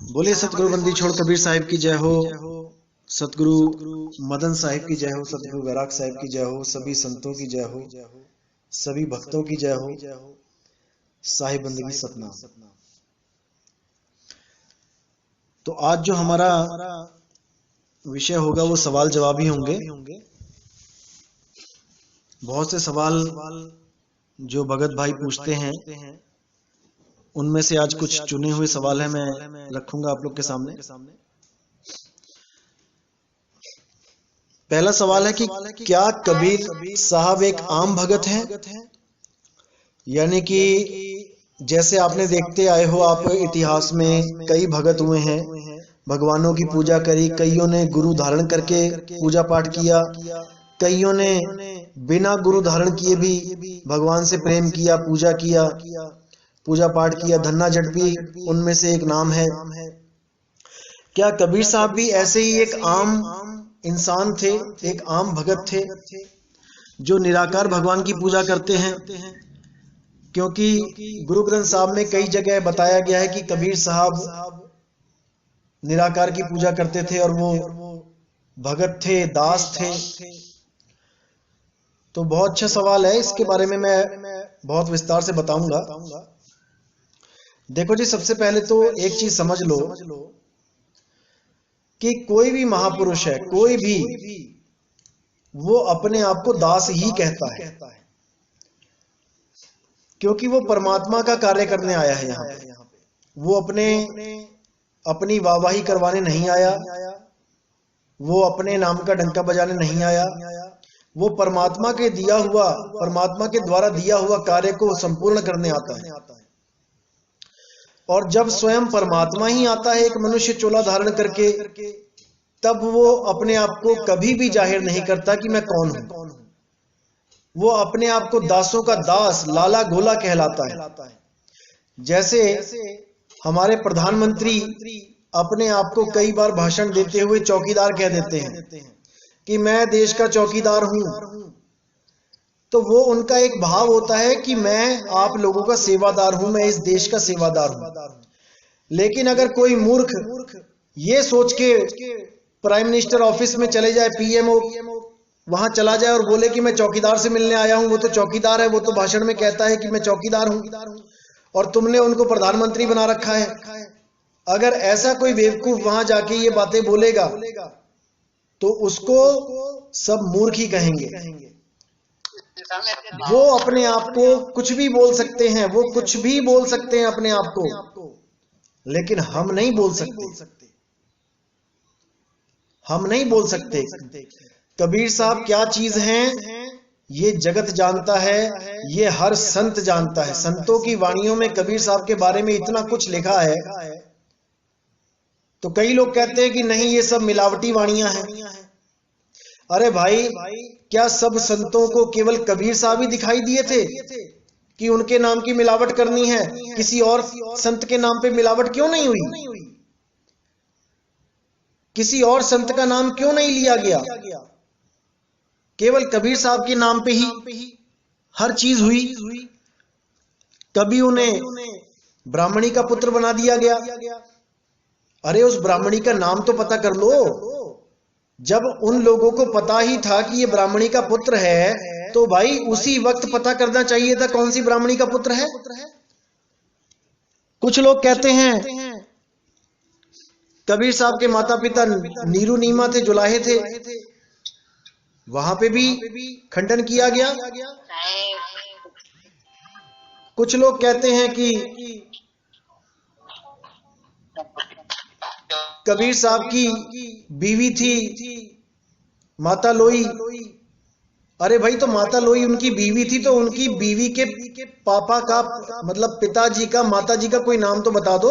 बोले सतगुरु बंदी छोड़ कबीर साहिब की जय हो, सतगुरु मदन साहिब की जय हो, सतगुरु वैराग साहिब की जय हो, सभी संतों की जय हो, सभी भक्तों की जय हो, साहिब बंदगी सतनाम। तो आज जो हमारा विषय होगा वो सवाल जवाब ही होंगे। बहुत से सवाल जो भगत भाई पूछते हैं उनमें से आज कुछ चुने हुए सवाल हैं, मैं रखूंगा आप लोग के सामने। पहला सवाल है कि क्या कबीर साहब एक आम भगत हैं? यानी कि जैसे आपने देखते आए हो, आप इतिहास में कई भगत हुए हैं, भगवानों की पूजा करी, कईयों ने गुरु धारण करके पूजा पाठ किया, कईयों ने बिना गुरु धारण किए भी भगवान से प्रेम किया, पूजा किया, पूजा पाठ किया। धन्ना जट भी उनमें से एक नाम है। क्या कबीर साहब भी ऐसे ही एक आम इंसान थे, एक आम भगत थे जो निराकार भगवान की पूजा करते हैं? क्योंकि गुरु ग्रंथ साहब में कई जगह बताया गया है कि कबीर साहब निराकार की पूजा करते थे और वो भगत थे, दास थे। तो बहुत अच्छा सवाल है, इसके बारे में मैं बहुत विस्तार से बताऊंगा। देखो जी, सबसे पहले तो एक चीज समझ लो कि कोई भी महापुरुष है, कोई भी, वो अपने आप को दास ही कहता है, क्योंकि वो परमात्मा का कार्य करने आया है यहाँ पे। वो अपनी वाहवाही करवाने नहीं आया, वो अपने नाम का डंका बजाने नहीं आया। वो परमात्मा के दिया हुआ, परमात्मा के द्वारा दिया हुआ कार्य को संपूर्ण करने आता है। और जब स्वयं परमात्मा ही आता है एक मनुष्य चोला धारण करके, तब वो अपने आप को कभी भी जाहिर नहीं करता कि मैं कौन हूं। वो अपने आप को दासों का दास, लाला गोला कहलाता है। जैसे हमारे प्रधानमंत्री अपने आप को कई बार भाषण देते हुए चौकीदार कह देते हैं कि मैं देश का चौकीदार हूं, तो वो उनका एक भाव होता है कि मैं आप लोगों का सेवादार हूं, मैं इस देश का सेवादार हूं। लेकिन अगर कोई मूर्ख ये सोच के प्राइम मिनिस्टर ऑफिस में चले जाए, पीएमओ वहां चला जाए और बोले कि मैं चौकीदार से मिलने आया हूं, वो तो चौकीदार है, वो तो भाषण में कहता है कि मैं चौकीदार हूं, और तुमने उनको प्रधानमंत्री बना रखा है। अगर ऐसा कोई बेवकूफ वहां जाके ये बातें बोलेगा तो उसको सब मूर्ख ही कहेंगे। वो अपने आप को कुछ भी बोल सकते हैं, वो कुछ भी बोल सकते हैं अपने आप को, लेकिन हम नहीं बोल सकते, हम नहीं बोल सकते। कबीर साहब क्या चीज हैं ये जगत जानता है, ये हर संत जानता है। संतों की वाणियों में कबीर साहब के बारे में इतना कुछ लिखा है। तो कई लोग कहते हैं कि नहीं, ये सब मिलावटी वाणियां हैं। अरे भाई, क्या सब संतों को केवल कबीर साहब ही दिखाई दिए थे कि उनके नाम की मिलावट करनी है? किसी और संत के नाम पे मिलावट क्यों नहीं हुई? किसी और संत का नाम क्यों नहीं लिया गया? केवल कबीर साहब के नाम पे ही हर चीज हुई। कभी उन्हें ब्राह्मणी का पुत्र बना दिया गया। अरे उस ब्राह्मणी का नाम तो पता कर लो। जब उन लोगों को पता ही था कि ये ब्राह्मणी का पुत्र है, तो भाई उसी वक्त पता करना चाहिए था कौन सी ब्राह्मणी का पुत्र है। कुछ लोग कहते हैं कबीर साहब के माता पिता नीरू नीमा थे, जुलाहे थे, वहां पे भी खंडन किया गया। कुछ लोग कहते हैं कि कबीर साहब की बीवी थी माता लोई। अरे भाई, तो माता लोई उनकी बीवी थी, तो उनकी बीवी के पापा का, मतलब पिताजी का, माताजी का कोई नाम तो बता दो।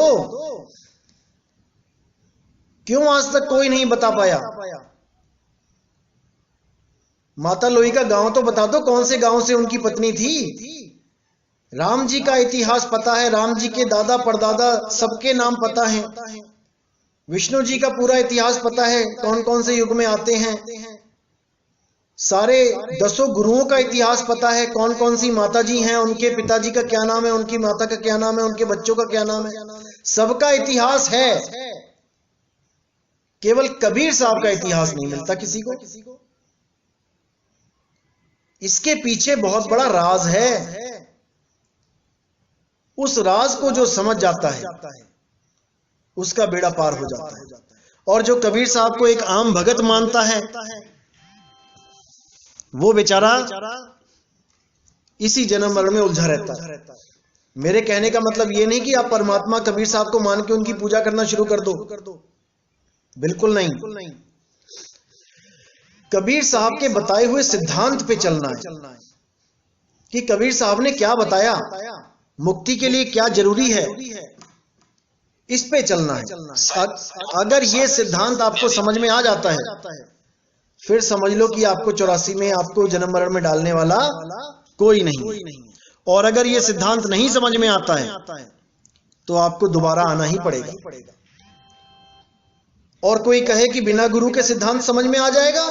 क्यों आज तक कोई नहीं बता पाया? माता लोई का गांव तो बता दो, कौन से गांव से उनकी पत्नी थी। राम जी का इतिहास पता है, राम जी के दादा परदादा सबके नाम पता है। विष्णु जी का पूरा इतिहास पता है, कौन कौन से युग में आते हैं। सारे 10 गुरुओं का इतिहास पता है, कौन कौन सी माता जी हैं, उनके पिताजी का क्या नाम है, उनकी माता का क्या नाम है, उनके बच्चों का क्या नाम है, सबका इतिहास है। केवल कबीर साहब का इतिहास नहीं मिलता किसी को। इसके पीछे बहुत बड़ा राज है। उस राज को जो समझ जाता है उसका बेड़ा पार हो जाता है। और जो कबीर साहब को एक आम भगत मानता है वो बेचारा इसी जन्म मरण में उलझा रहता है। मेरे कहने का मतलब ये नहीं कि आप परमात्मा कबीर साहब को मान के उनकी पूजा करना शुरू कर दो, बिल्कुल नहीं। कबीर साहब के बताए हुए सिद्धांत पे चलना है कि कबीर साहब ने क्या बताया, मुक्ति के लिए क्या जरूरी है, इस पे चलना है। अगर ये सिद्धांत आपको समझ में आ जाता है फिर समझ लो कि आपको 84 में आपको जन्म मरण में डालने वाला कोई नहीं। और अगर ये सिद्धांत नहीं समझ में आता है तो आपको दोबारा आना ही पड़ेगा। और कोई कहे कि बिना गुरु के सिद्धांत समझ में आ जाएगा,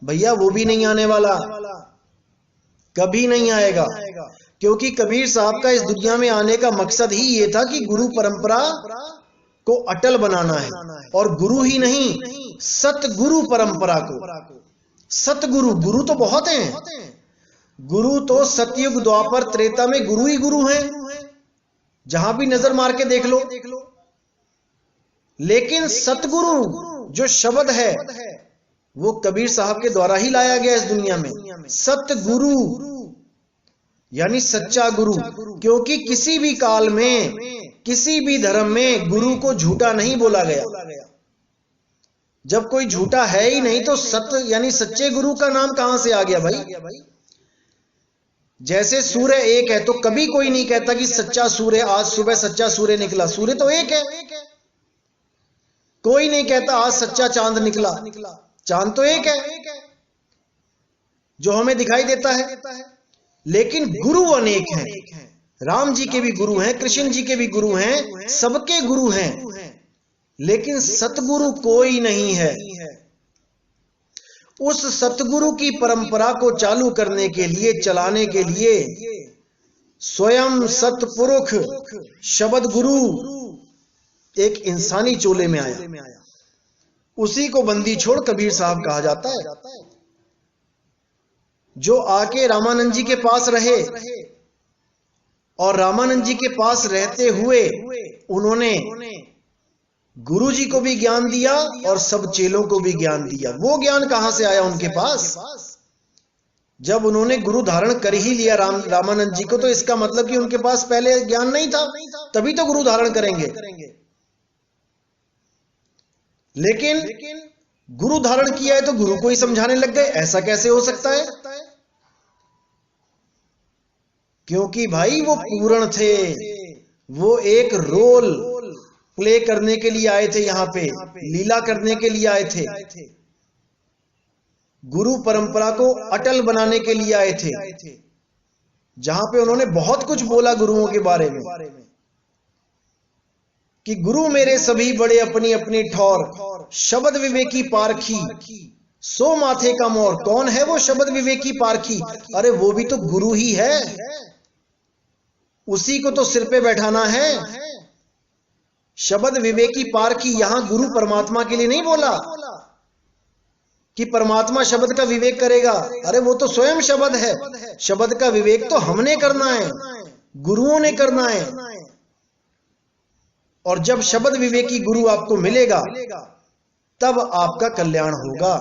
भैया वो भी नहीं आने वाला, कभी नहीं आएगा। क्योंकि कबीर साहब का इस दुनिया में आने का मकसद ही ये था कि गुरु परंपरा को अटल बनाना है। और गुरु ही नहीं, सतगुरु परंपरा को। सतगुरु, गुरु तो बहुत हैं, गुरु तो सतयुग द्वापर त्रेता में गुरु ही गुरु हैं, जहां भी नजर मार के देख लो। लेकिन सतगुरु जो शब्द है वो कबीर साहब के द्वारा ही लाया गया इस दुनिया में। सतगुरु यानी सच्चा गुरु। क्योंकि किसी भी काल में किसी भी धर्म में गुरु को झूठा नहीं बोला गया। जब कोई झूठा है ही नहीं तो सत्य यानी सच्चे गुरु का नाम कहां से आ गया भाई। जैसे सूर्य एक है तो कभी कोई नहीं कहता कि सच्चा सूर्य, आज सुबह सच्चा सूर्य निकला। सूर्य तो एक है। कोई नहीं कहता आज सच्चा चांद निकला, चांद तो एक है जो हमें दिखाई देता है। लेकिन गुरु अनेक हैं। राम जी के भी गुरु हैं, कृष्ण जी के भी गुरु हैं, सबके गुरु हैं, लेकिन सतगुरु कोई नहीं है। उस सतगुरु की परंपरा को चालू करने के लिए, चलाने के लिए स्वयं सतपुरुष शब्द गुरु एक इंसानी चोले में आया। उसी को बंदी छोड़ कबीर साहब कहा जाता है, जो आके रामानंद जी के पास रहे और रामानंद जी के पास रहते हुए उन्होंने गुरु जी को भी ज्ञान दिया और सब चेलों को भी ज्ञान दिया। वो ज्ञान कहां से आया उनके पास? जब उन्होंने गुरु धारण कर ही लिया रामानंद जी को, तो इसका मतलब कि उनके पास पहले ज्ञान नहीं था, तभी तो गुरु धारण करेंगे। लेकिन गुरु धारण किया है तो गुरु को ही समझाने लग गए, ऐसा कैसे हो सकता है? क्योंकि भाई वो पूर्ण थे, वो एक रोल प्ले करने के लिए आए थे, यहां पे लीला करने के लिए आए थे, गुरु परंपरा को अटल बनाने के लिए आए थे। जहां पे उन्होंने बहुत कुछ बोला गुरुओं के बारे में कि गुरु मेरे सभी बड़े अपनी अपनी ठौर, शब्द विवेकी पारखी सो माथे का मोर। कौन है वो शब्द विवेकी पारखी? अरे वो भी तो गुरु ही है, उसी को तो सिर पे बैठाना है। शब्द विवेकी पारखी यहां गुरु परमात्मा के लिए नहीं बोला कि परमात्मा शब्द का विवेक करेगा। अरे वो तो स्वयं शब्द है, शब्द का विवेक तो हमने करना है, गुरुओं ने करना है। और जब शब्द विवेकी गुरु आपको मिलेगा तब आपका कल्याण होगा।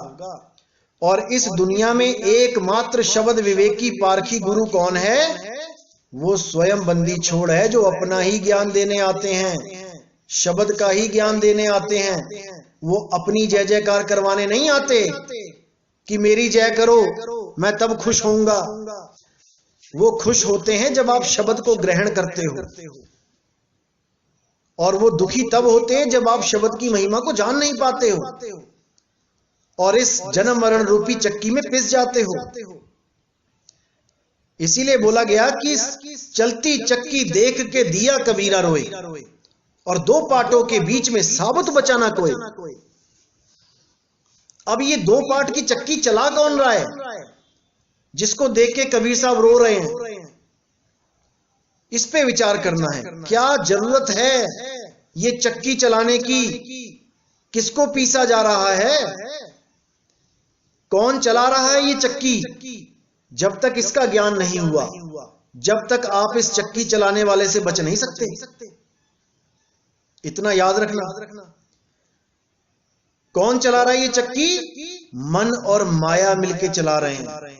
और इस दुनिया में एकमात्र शब्द विवेकी पारखी गुरु कौन है? वो स्वयं बंदी छोड़ है, जो अपना ही ज्ञान देने आते हैं, शब्द का ही ज्ञान देने आते हैं। वो अपनी जय जयकार करवाने नहीं आते कि मेरी जय करो मैं तब खुश होऊंगा। वो खुश होते हैं जब आप शब्द को ग्रहण करते हो, और वो दुखी तब होते हैं जब आप शब्द की महिमा को जान नहीं पाते हो और इस जन्म मरण रूपी चक्की में पिस जाते हो। इसीलिए बोला गया कि चलती चक्की देख के दिया कबीरा रोए, और दो पाटों के बीच में साबुत बचाना कोई। अब ये 2 पार्ट की चक्की चला कौन रहा है, जिसको देख के कबीर साहब रो रहे हैं? इस पे विचार करना है। क्या जरूरत है ये चक्की चलाने की? किसको पीसा जा रहा है? कौन चला रहा है ये चक्की? जब तक इसका ज्ञान नहीं हुआ, जब तक आप इस चक्की चलाने वाले से बच नहीं सकते। इतना याद रखना। कौन चला रहा है ये चक्की? मन और माया मिलके चला रहे हैं।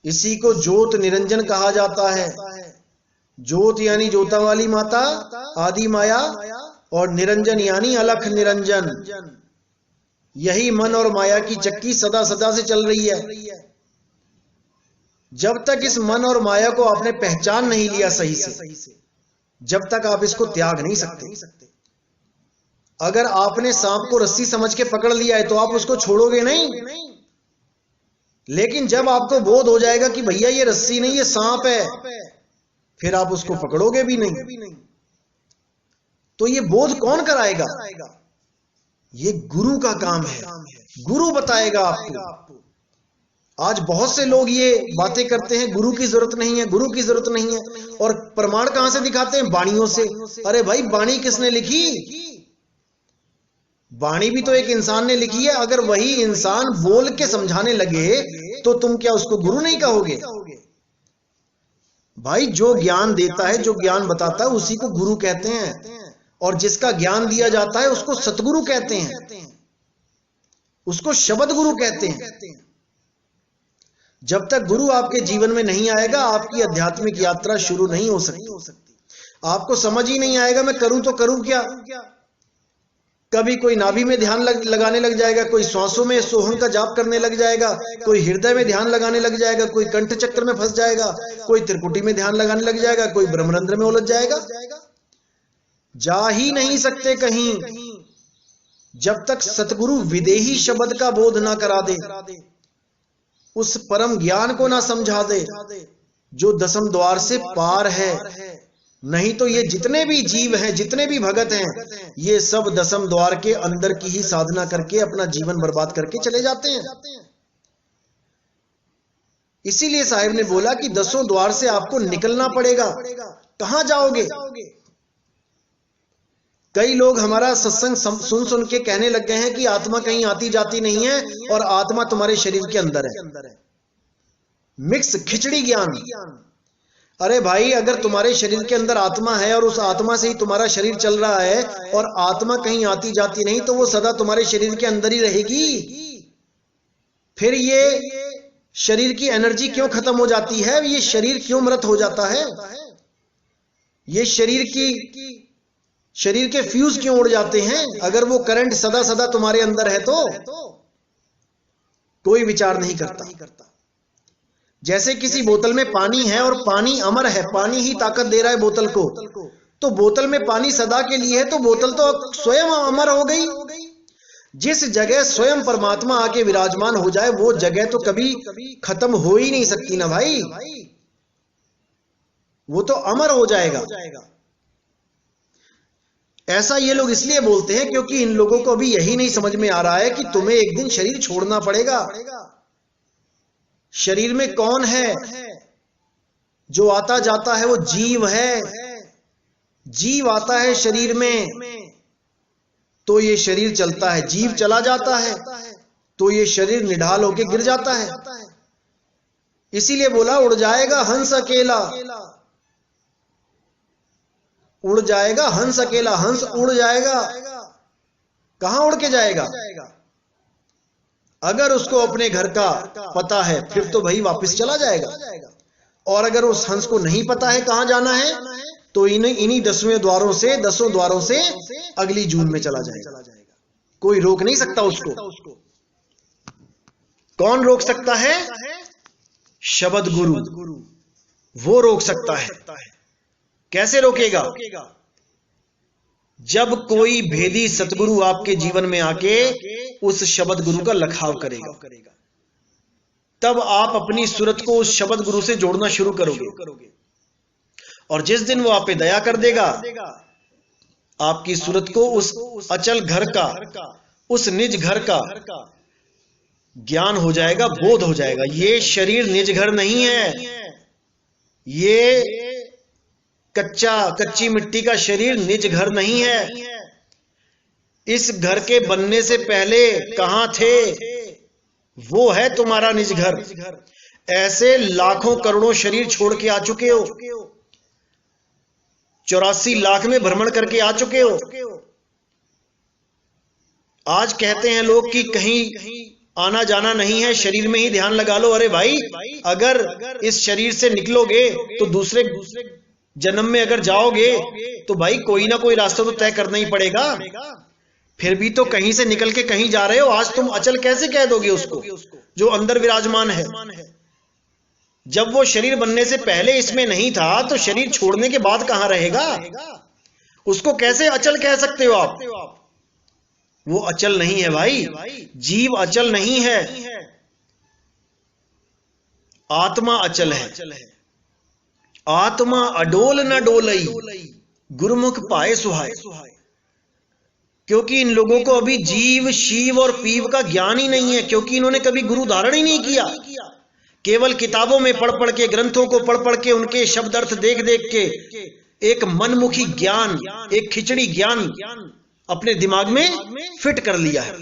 इसी को ज्योत निरंजन कहा जाता है। ज्योत यानी ज्योता वाली माता, आदि माया, और निरंजन यानी अलख निरंजन। यही मन और माया की चक्की सदा सदा से चल रही है। जब तक इस मन और माया को आपने पहचान नहीं लिया सही से, जब तक आप इसको त्याग नहीं सकते। अगर आपने सांप को रस्सी समझ के पकड़ लिया है तो आप उसको छोड़ोगे नहीं। लेकिन जब आपको बोध हो जाएगा कि भैया ये रस्सी नहीं, ये सांप है, फिर आप उसको पकड़ोगे भी नहीं। तो ये बोध कौन कराएगा? ये गुरु का काम है। गुरु बताएगा आपको। आज बहुत से लोग ये बातें करते हैं, गुरु की जरूरत नहीं है, गुरु की जरूरत नहीं है, और प्रमाण कहां से दिखाते हैं? वाणियों से। अरे भाई, वाणी किसने लिखी? वाणी भी तो एक इंसान ने लिखी है। अगर वही इंसान बोल के समझाने लगे तो तुम क्या उसको गुरु नहीं कहोगे? भाई, जो ज्ञान देता है, जो ज्ञान बताता है, उसी को गुरु कहते हैं। और जिसका ज्ञान दिया जाता है उसको सतगुरु कहते हैं, उसको शब्द गुरु कहते हैं। जब तक गुरु आपके जीवन में नहीं आएगा, आपकी आध्यात्मिक यात्रा शुरू नहीं हो सकती। आपको समझ ही नहीं आएगा मैं करूं तो करूं क्या। कभी कोई नाभि में ध्यान लगाने लग जाएगा, कोई श्वासों में सोहम का जाप करने लग जाएगा, कोई हृदय में ध्यान लगाने लग जाएगा, कोई कंठ चक्र में फंस जाएगा, कोई त्रिकुटी में ध्यान लगाने लग जाएगा, कोई ब्रह्मरंध्र में उलझ जाएगा। जा ही नहीं सकते कहीं जब तक सतगुरु विदेही शब्द का बोध ना करा दे, उस परम ज्ञान को ना समझा दे जो दसम द्वार से पार है। नहीं तो ये जितने भी जीव हैं, जितने भी भगत हैं, ये सब दसम द्वार के अंदर की ही साधना करके अपना जीवन बर्बाद करके चले जाते हैं। इसीलिए साहिब ने बोला कि 10 द्वार से आपको निकलना पड़ेगा। कहां जाओगे? कई लोग हमारा सत्संग सुन के कहने लग गए हैं कि आत्मा कहीं आती जाती नहीं है और आत्मा तुम्हारे शरीर के अंदर है। मिक्स खिचड़ी ज्ञान। अरे भाई, अगर तुम्हारे शरीर के अंदर आत्मा है और उस आत्मा से ही तुम्हारा शरीर चल रहा है और आत्मा कहीं आती जाती नहीं, तो वो सदा तुम्हारे शरीर के अंदर ही रहेगी। फिर ये शरीर की एनर्जी क्यों खत्म हो जाती है? ये शरीर क्यों मृत हो जाता है? ये शरीर के फ्यूज क्यों उड़ जाते हैं? अगर वो करंट सदा सदा तुम्हारे अंदर है तो कोई विचार नहीं करता। जैसे किसी बोतल में पानी है और पानी अमर है, पानी ही ताकत दे रहा है बोतल को, तो बोतल में पानी सदा के लिए है तो बोतल तो स्वयं अमर हो गई। जिस जगह स्वयं परमात्मा आके विराजमान हो जाए, वो जगह तो कभी खत्म हो ही नहीं सकती ना भाई, वो तो अमर हो जाएगा। ऐसा ये लोग इसलिए बोलते हैं क्योंकि इन लोगों को अभी यही नहीं समझ में आ रहा है कि तुम्हें एक दिन शरीर छोड़ना पड़ेगा। शरीर में कौन है? जो आता जाता है वो जीव है। जीव आता है शरीर में तो ये शरीर चलता है, जीव चला जाता है तो ये शरीर निढाल होके गिर जाता है। इसीलिए बोला उड़ जाएगा हंस अकेला, उड़ जाएगा हंस अकेला। हंस उड़ जाएगा, कहां उड़ के जाएगा? अगर उसको अपने घर का पता है फिर तो भाई वापस चला जाएगा, और अगर उस हंस को नहीं पता है कहां जाना है तो इन्हीं 10वें द्वारों से 10 द्वारों से अगली जून में चला जाएगा। कोई रोक नहीं सकता उसको। कौन रोक सकता है? शब्द गुरु, वो रोक सकता है। कैसे रोकेगा? जब कोई भेदी सतगुरु आपके जीवन में आके उस शब्द गुरु का लखाव करेगा, तब आप अपनी सूरत को उस शब्द गुरु से जोड़ना शुरू करोगे। और जिस दिन वो आप पे दया कर देगा, आपकी सूरत को उस अचल घर का, उस निज घर का, ज्ञान हो जाएगा, बोध हो जाएगा। ये शरीर निज घर नहीं है, ये कच्ची मिट्टी का शरीर निज घर नहीं है। इस घर के बनने से पहले कहां थे, वो है तुम्हारा निज घर। ऐसे लाखों करोड़ों शरीर छोड़ के आ चुके हो, 84 लाख में भ्रमण करके आ चुके हो। आज कहते हैं लोग कि कहीं आना जाना नहीं है, शरीर में ही ध्यान लगा लो। अरे भाई, अगर इस शरीर से निकलोगे तो दूसरे जन्म में अगर जाओगे तो भाई कोई ना कोई रास्ता तो तय करना ही पड़ेगा। फिर भी तो कहीं से निकल के कहीं जा रहे हो। आज तुम अचल कैसे कह दोगे उसको जो अंदर विराजमान है? जब वो शरीर बनने से पहले इसमें नहीं था तो शरीर छोड़ने के बाद कहां रहेगा? उसको कैसे अचल कह सकते हो आप? वो अचल नहीं है भाई, जीव अचल नहीं है, आत्मा अचल है। आत्मा अडोल न डोलई, गुरुमुख पाए सुहाए। क्योंकि इन लोगों को अभी जीव, शिव और पीव का ज्ञान ही नहीं है, क्योंकि इन्होंने कभी गुरु धारण ही नहीं किया। केवल किताबों में पढ़ पढ़ के, ग्रंथों को पढ़ पढ़ के, उनके शब्द अर्थ देख देख के एक मनमुखी ज्ञान, एक खिचड़ी ज्ञान अपने दिमाग में फिट कर लिया है।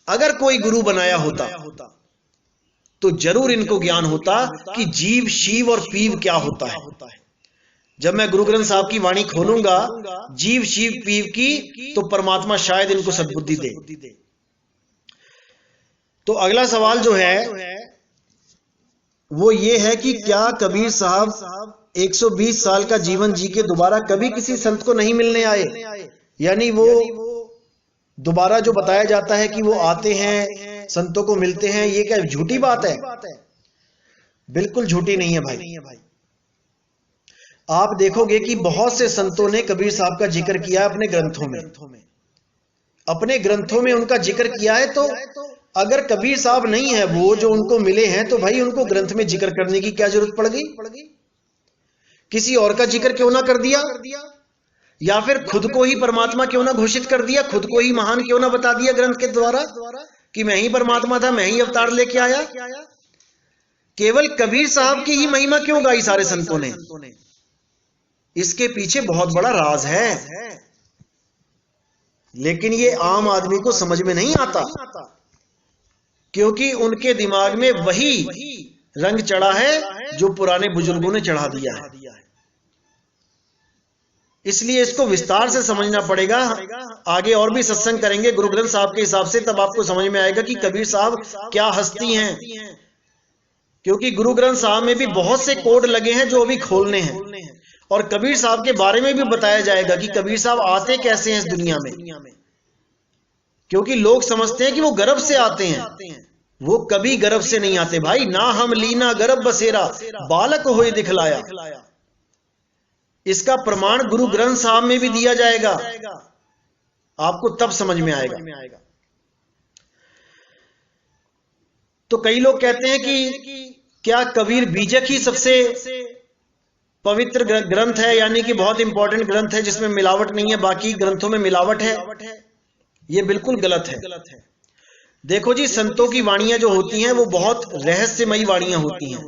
अगर कोई गुरु बनाया होता तो जरूर इनको ज्ञान होता कि जीव, शिव और पीव क्या होता है। जब मैं गुरु ग्रंथ साहब की वाणी खोलूंगा जीव, शिव, पीव की, तो परमात्मा शायद इनको सद्बुद्धि दे। तो अगला सवाल जो है वो ये है कि क्या कबीर साहब 120 साल का जीवन जी के दोबारा कभी किसी संत को नहीं मिलने आए? यानी वो दोबारा जो बताया जाता है कि वो आते हैं, संतों को मिलते हैं, ये क्या झूठी बात है? बिल्कुल झूठी नहीं है भाई। आप देखोगे कि बहुत से संतों ने कबीर साहब का जिक्र किया है अपने ग्रंथों में। अपने ग्रंथों में उनका जिक्र किया है, तो अगर कबीर साहब नहीं है वो जो उनको मिले हैं, तो भाई उनको ग्रंथ में जिक्र करने की क्या जरूरत पड़ गई? किसी और का जिक्र क्यों ना कर दिया? या फिर खुद को ही परमात्मा क्यों ना घोषित कर दिया? खुद को ही महान क्यों ना बता दिया ग्रंथ के द्वारा कि मैं ही परमात्मा था, मैं ही अवतार लेके आया? केवल कबीर साहब की ही महिमा क्यों गाई सारे संतों ने? इसके पीछे बहुत बड़ा राज है, लेकिन ये आम आदमी को समझ में नहीं आता, क्योंकि उनके दिमाग में वही रंग चढ़ा है जो पुराने बुजुर्गों ने चढ़ा दिया है। इसलिए इसको विस्तार से समझना पड़ेगा। आगे और भी सत्संग करेंगे गुरु ग्रंथ साहब के हिसाब से, तब आपको समझ में आएगा कि कबीर साहब क्या हस्ती हैं। क्योंकि गुरु ग्रंथ साहब में भी बहुत से कोड लगे हैं जो अभी खोलने हैं, और कबीर साहब के बारे में भी बताया जाएगा कि कबीर साहब आते कैसे हैं इस दुनिया में। क्योंकि लोग समझते हैं कि वो गर्भ से आते हैं, वो कभी गर्भ से नहीं आते भाई। ना हम लीना गर्भ बसेरा, बालक होए दिखलाया। इसका प्रमाण गुरु ग्रंथ साहब में भी दिया जाएगा, आपको तब समझ में आएगा। तो कई लोग कहते हैं कि क्या कबीर बीजक ही सबसे पवित्र ग्रंथ है, यानी कि बहुत इंपॉर्टेंट ग्रंथ है जिसमें मिलावट नहीं है, बाकी ग्रंथों में मिलावट है? ये बिल्कुल गलत है। देखो जी, संतों की वाणियां जो होती हैं वो बहुत रहस्यमयी वाणियां होती हैं,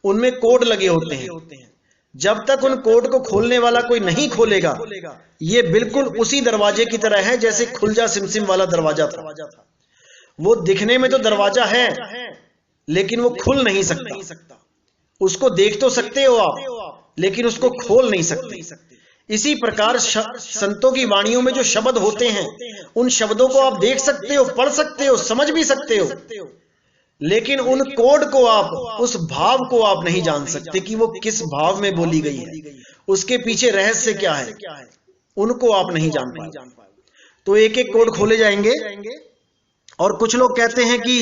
उनमें कोड लगे होते हैं। जब तक उन कोड को खोलने वाला कोई नहीं खोलेगा, ये बिल्कुल उसी दरवाजे की तरह है जैसे खुल जा सिमसिम वाला दरवाजा था। वो दिखने में तो दरवाजा है, लेकिन वो खुल नहीं सकता। उसको देख तो सकते हो आप, लेकिन उसको खोल नहीं सकते। इसी प्रकार संतों की वाणियों में जो शब्द होते हैं, उन शब्दों को आप देख सकते हो, पढ़ सकते हो, समझ भी सकते हो, लेकिन उन कोड को आप, उस भाव को आप नहीं जान सकते कि वो किस भाव में बोली गई है, उसके पीछे रहस्य क्या है, उनको आप नहीं जान पाए। तो एक एक कोड खोले जाएंगे। और कुछ लोग कहते हैं कि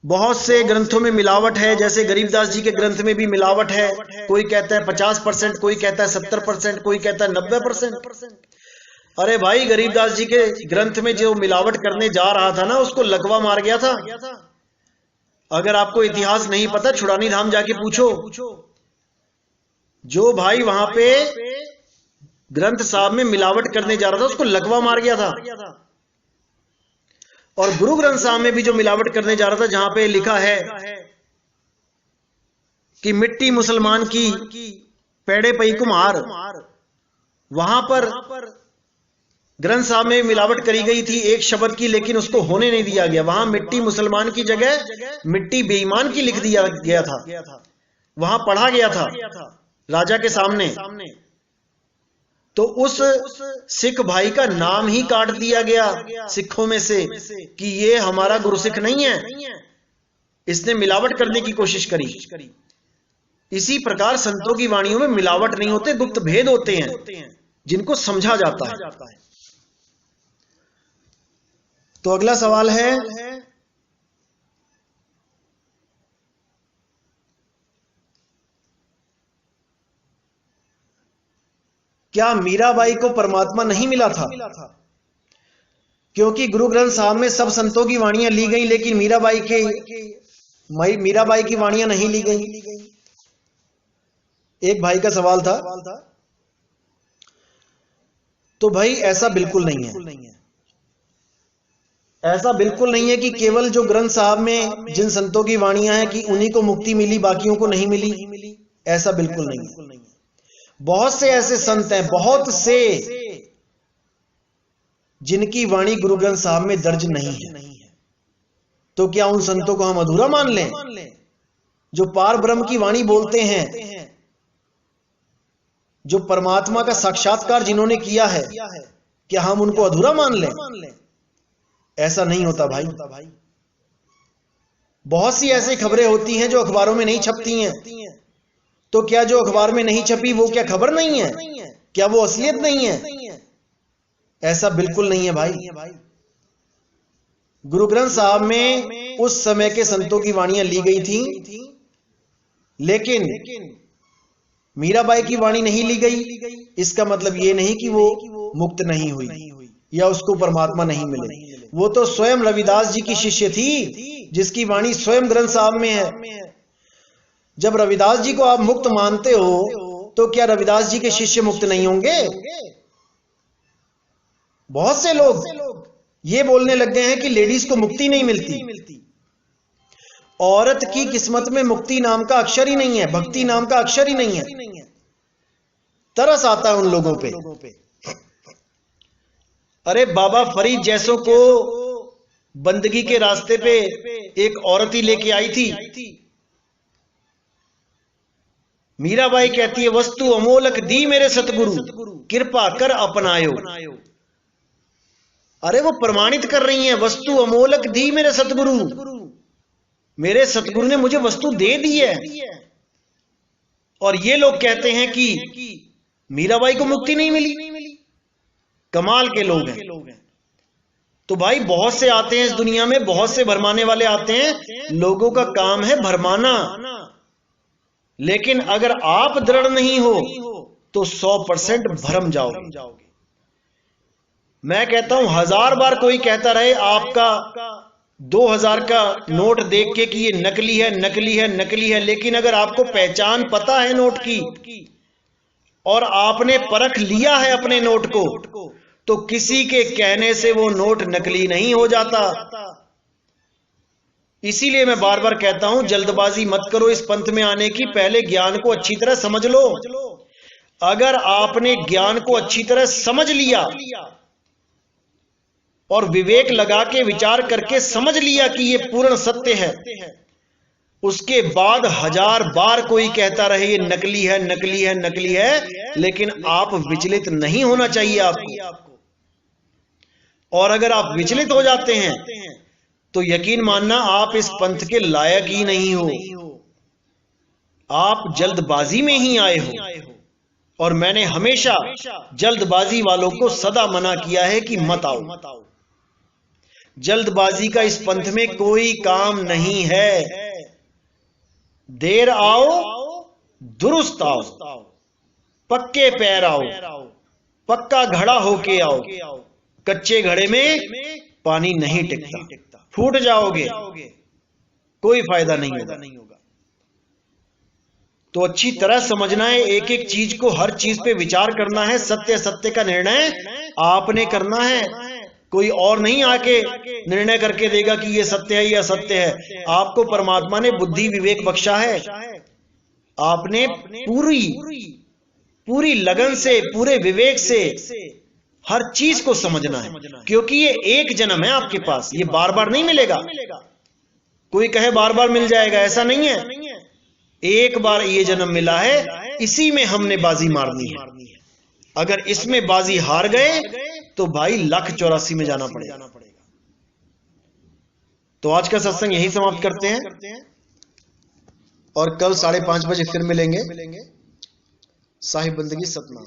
बहुत से ग्रंथों में मिलावट है, जैसे गरीबदास जी के ग्रंथ में भी मिलावट है। कोई कहता है 50%, कोई कहता है 70%, कोई कहता है 90%। अरे भाई, गरीबदास जी के ग्रंथ में जो मिलावट करने जा रहा था ना, उसको लकवा मार गया था। अगर आपको इतिहास नहीं पता, छुड़ानी धाम जाके पूछो। जो भाई वहां पे ग्रंथ साहब में मिलावट करने जा रहा था, उसको लकवा मार गया था। और गुरु ग्रंथ साहब में भी जो मिलावट करने जा रहा था, जहां पे लिखा है कि मिट्टी मुसलमान की पेड़े पई कुम्हार, वहां पर ग्रंथ साहब में मिलावट करी गई थी एक शब्द की, लेकिन उसको होने नहीं दिया गया। वहां मिट्टी मुसलमान की जगह मिट्टी बेईमान की लिख दिया गया था, वहां पढ़ा गया था राजा के सामने। तो उस सिख भाई का नाम ही काट दिया गया सिखों में से कि ये हमारा गुरुसिख नहीं है, इसने मिलावट करने की कोशिश करी। इसी प्रकार संतों की वाणियों में मिलावट नहीं होते, गुप्त भेद होते हैं जिनको समझा जाता है। तो अगला सवाल है, क्या मीराबाई को परमात्मा नहीं मिला था? क्योंकि गुरु ग्रंथ साहब में सब संतों की वाणियां ली गई, लेकिन मीराबाई की वाणियां नहीं ली गई। एक भाई का सवाल था। तो भाई ऐसा बिल्कुल नहीं है, ऐसा बिल्कुल नहीं है कि केवल जो ग्रंथ साहब में जिन संतों की वाणियां हैं कि उन्हीं को मुक्ति मिली, बाकियों को नहीं मिली। ऐसा बिल्कुल नहीं है। बहुत से ऐसे संत हैं, बहुत से, जिनकी वाणी गुरु ग्रंथ साहब में दर्ज नहीं है। तो क्या उन संतों को हम अधूरा मान लें? जो पार ब्रह्म की वाणी बोलते हैं, जो परमात्मा का साक्षात्कार जिन्होंने किया है, क्या हम उनको अधूरा मान लें? ऐसा नहीं होता भाई। बहुत सी ऐसी खबरें होती हैं जो अखबारों में नहीं छपती हैं। तो क्या जो अखबार में नहीं छपी वो क्या खबर नहीं है? क्या वो असलियत नहीं है? ऐसा बिल्कुल नहीं है भाई। गुरु ग्रंथ साहब में उस समय के संतों की वाणियां ली गई थी, लेकिन मीराबाई की वाणी नहीं ली गई। इसका मतलब ये नहीं कि वो मुक्त नहीं हुई या उसको परमात्मा नहीं मिले। वो तो स्वयं रविदास जी की शिष्य थी, जिसकी वाणी स्वयं ग्रंथ साहब में है। जब रविदास जी को आप मुक्त मानते हो, तो क्या रविदास जी के शिष्य मुक्त नहीं होंगे? बहुत से लोग ये बोलने लग गए हैं कि लेडीज को मुक्ति नहीं मिलती। औरत की किस्मत में मुक्ति नाम का अक्षर ही नहीं है, भक्ति नाम का अक्षर ही नहीं है। तरस आता है उन लोगों पे। अरे बाबा फरीद जैसों को बंदगी के रास्ते पे एक औरत ही लेके आई थी। मीराबाई कहती है, वस्तु अमोलक दी मेरे सतगुरु, कृपा कर अपनायो। अरे वो प्रमाणित कर रही हैं, वस्तु अमोलक दी मेरे सतगुरु, मेरे सतगुरु ने मुझे वस्तु दे दी है। और ये लोग कहते हैं कि मीराबाई को मुक्ति नहीं मिली। कमाल के लोग हैं। तो भाई बहुत से आते हैं इस दुनिया में, बहुत से भरमाने वाले आते हैं। लोगों का काम है भरमाना। लेकिन अगर आप दृढ़ नहीं हो तो 100% भरम जाओगे। मैं कहता हूं 1000 बार कोई कहता रहे आपका 2000 का नोट देख के कि ये नकली है, नकली है, नकली है, लेकिन अगर आपको पहचान पता है नोट की और आपने परख लिया है अपने नोट को, तो किसी के कहने से वो नोट नकली नहीं हो जाता। इसीलिए मैं बार बार कहता हूं, जल्दबाजी मत करो इस पंथ में आने की, पहले ज्ञान को अच्छी तरह समझ लो। अगर आपने ज्ञान को अच्छी तरह समझ लिया और विवेक लगा के विचार करके समझ लिया कि ये पूर्ण सत्य है, उसके बाद 1000 बार कोई कहता रहे ये नकली है, नकली है, नकली है, लेकिन आप विचलित नहीं होना चाहिए आपको। और अगर आप विचलित हो जाते हैं तो यकीन मानना आप इस पंथ के लायक ही नहीं हो। आप जल्दबाजी में ही आए हो। और मैंने हमेशा जल्दबाजी वालों को सदा मना किया है कि मत आओ। जल्दबाजी का इस पंथ में कोई काम नहीं है। देर आओ, दुरुस्त आओ, पक्के पैर आओ, पक्का घड़ा होके आओ। कच्चे घड़े में पानी नहीं टिकता, फूट जाओगे, कोई फायदा नहीं होगा। तो अच्छी तरह समझना है, एक एक चीज को, हर चीज पे विचार करना है। सत्य सत्य का निर्णय आपने करना है। कोई और नहीं आके निर्णय करके देगा कि ये सत्य है या असत्य है। आपको परमात्मा ने बुद्धि विवेक बख्शा है। आपने पूरी लगन से, पूरे विवेक से हर चीज को समझना है, क्योंकि ये एक जन्म है आपके पास, ये बार बार नहीं मिलेगा। कोई कहे बार बार मिल जाएगा, ऐसा नहीं है। एक बार ये जन्म मिला है, इसी में हमने बाजी मारनी है। अगर इसमें बाजी हार गए तो भाई 1,84 में जाना पड़ेगा। तो आज का सत्संग यही समाप्त करते हैं और कल 5:30 बजे फिर मिलेंगे। साहिब बंदगी सतनाम।